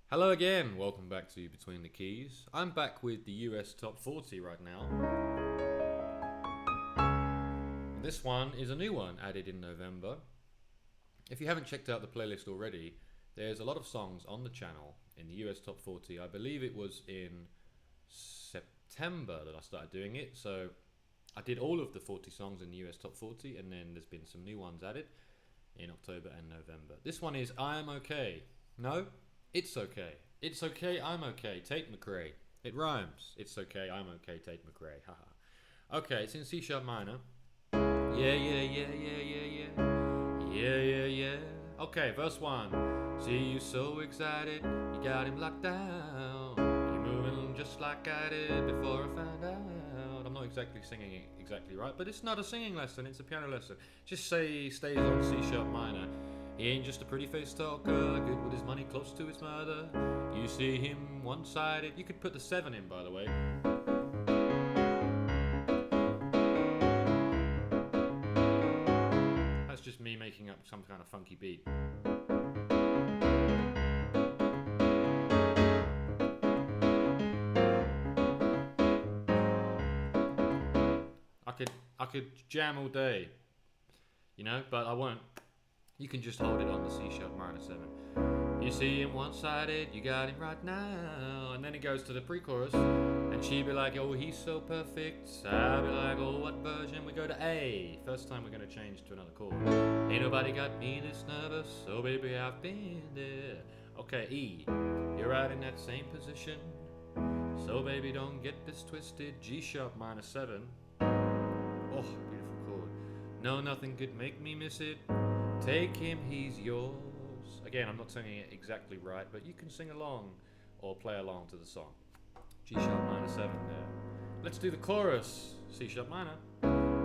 Hello again, welcome back to Between the Keys. I'm back with the US Top 40 right now. This one is a new one added in November. If you haven't checked out the playlist already, there's a lot of songs on the channel in the US Top 40. I believe it was in September that I started doing it, so I did all of the 40 songs in the US Top 40, and then there's been some new ones added in October and November. This one is I'm Okay. No? It's okay. It's okay, I'm okay. Tate McRae. It rhymes. It's okay, I'm okay. Tate McRae. Haha. Okay, it's in C sharp minor. Yeah, yeah, yeah, yeah, yeah, yeah. Yeah, yeah, yeah. Okay, verse 1. See you so excited, you got him locked down. You're moving just like I did before I found out. I'm not exactly singing it exactly right, but it's not a singing lesson, it's a piano lesson. Just say he stays on C sharp minor. He ain't just a pretty-faced talker, good with his money close to his mother. You see him one-sided. You could put the 7 in, by the way. That's just me making up some kind of funky beat. I could jam all day, you know, but I won't. You can just hold it on the C sharp minor 7. You see him one-sided, you got him right now. And then it goes to the pre-chorus, and she'd be like, oh, he's so perfect. I'd be like, oh, what version? We go to A. First time we're going to change to another chord. Ain't nobody got me this nervous, oh baby, I've been there. Okay, E. You're right in that same position. So baby, don't get this twisted. G sharp minor 7. Oh, beautiful chord. No, nothing could make me miss it. Take him, he's yours. Again, I'm not singing it exactly right, but you can sing along or play along to the song. G sharp minor 7 there. Let's do the chorus. C sharp minor.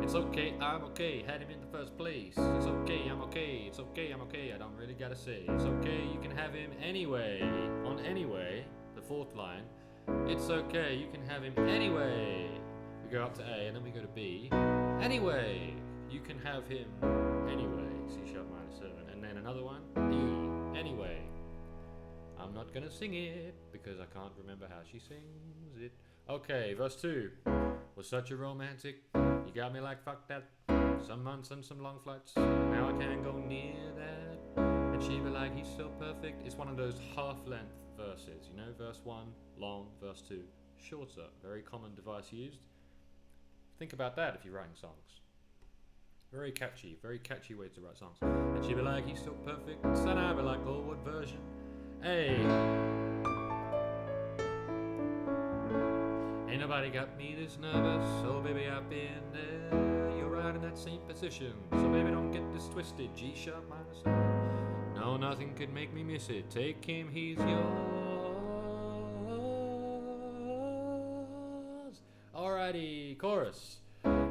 It's okay, I'm okay. Had him in the first place. It's okay, I'm okay. It's okay, I'm okay. I don't really gotta say. It's okay, you can have him anyway. On anyway, the 4th line. It's okay, you can have him anyway. We go up to A and then we go to B. Anyway, you can have him anyway. C sharp minor 7, and then another one, E, anyway. I'm not gonna sing it because I can't remember how she sings it. Okay, verse 2. Was such a romantic, you got me like fuck that. Some months and some long flights, now I can't go near that. And she'd be like, he's so perfect. It's one of those half-length verses, you know, verse 1, long, verse 2, shorter. Very common device used. Think about that if you're writing songs. Very catchy way to write songs. And she'd be like, he's so perfect. And I'd be like, oh, what version? Hey. Ain't nobody got me this nervous. So baby, I've been there. You're right in that same position. So baby, don't get this twisted. G sharp minor 7. No, nothing could make me miss it. Take him, he's yours. Alrighty, chorus.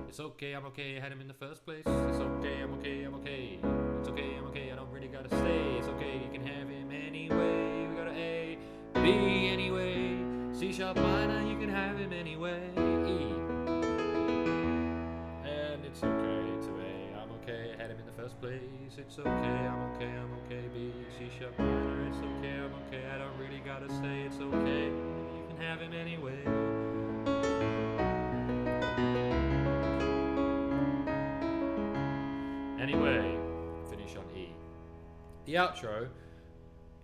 It's okay, I'm okay, I had him in the first place. It's okay, I'm okay, I'm okay. It's okay, I'm okay, I don't really gotta stay. It's okay, you can have him anyway. We go to A, B anyway. C sharp minor, you can have him anyway. E. And it's okay to A, I'm okay, I had him in the first place. It's okay, I'm okay, B, C sharp minor. It's okay, I'm okay, I don't really gotta stay. It's okay, you can have him anyway. Anyway, finish on E. The outro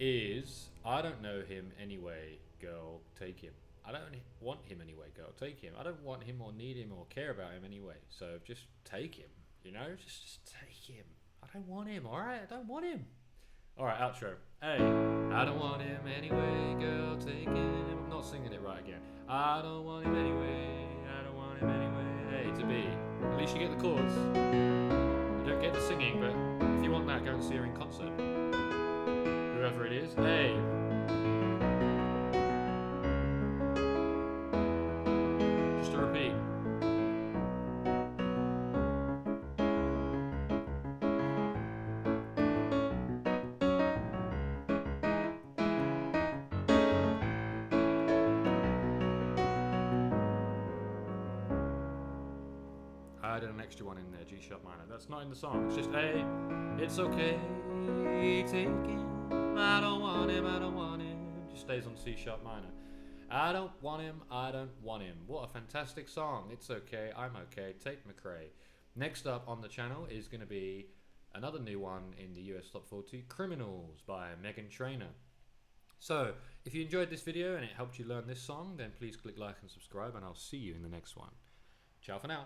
is, I don't know him anyway, girl, take him. I don't want him anyway, girl, take him. I don't want him or need him or care about him anyway, so just take him, you know? Just take him. I don't want him, alright? I don't want him. Alright, outro. A. I don't want him anyway, girl, take him. I'm not singing it right again. I don't want him anyway, I don't want him anyway. A to B. At least you get the chords. You don't get the singing, but if you want that, go and see her in concert. Whoever it is. A. Just to repeat. I added an extra one in there, G sharp minor. That's not in the song, it's just A. It's okay, take him. I don't want him, I don't want him. Just stays on C sharp minor. I don't want him, I don't want him. What a fantastic song. It's okay, I'm okay. Tate McRae. Next up on the channel is going to be another new one in the US Top 40, Criminals by Megan Trainor. So, if you enjoyed this video and it helped you learn this song, then please click like and subscribe, and I'll see you in the next one. Ciao for now.